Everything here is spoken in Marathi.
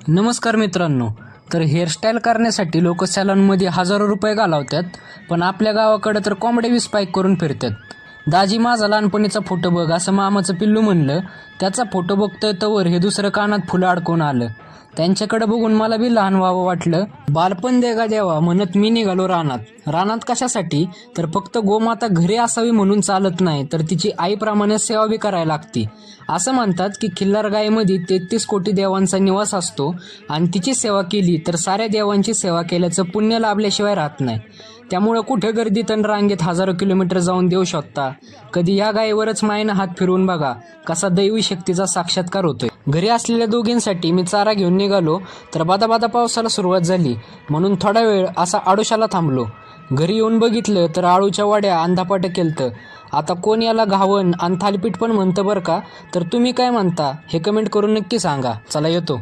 नमस्कार मित्रांनो. तर हेअरस्टाईल करण्यासाठी लोक सॅलॉनमध्ये हजारो रुपये घालवतात, पण आपल्या गावाकडे तर कोंबडे स्पाईक करून फिरतात. दाजी माझा लहानपणीचा फोटो बघ असं मामाचं पिल्लू म्हणलं. त्याचा फोटो बघतोय तवर हे दुसरं कानात फुलं अडकून आलं. त्यांच्याकडे बघून मला बी लहान व्हावं वाटलं. बालपण देगा देवा म्हणत मी निघालो रानात. रानात कशासाठी? तर फक्त गोमाता घरी असावी म्हणून चालत नाही, तर तिची आईप्रमाणे सेवा बी करायला लागते. असं म्हणतात की खिल्लार गायीमध्ये 33 कोटी देवांचा निवास असतो आणि तिची सेवा केली तर साऱ्या देवांची सेवा केल्याचं पुण्य लाभल्याशिवाय राहत नाही. त्यामुळं कुठे गर्दीत आणि रांगेत हजारो किलोमीटर जाऊन देऊ शकता. कधी या गायीवरच मायनं हात फिरवून बघा, कसा दैवी शक्तीचा साक्षात्कार होतोय. घरी असलेल्या दोघींसाठी मी चारा घेऊन निघालो तर बादा पावसाला सुरुवात झाली, म्हणून थोडा वेळ असा आडोशाला थांबलो. घरी येऊन बघितलं तर आळूच्या वड्या अंधापाट केलतं. आता कोण याला घावन आणि थालीपीठ पण म्हणतं बरं का. तर तुम्ही काय म्हणता हे कमेंट करून नक्की सांगा. चला येतो.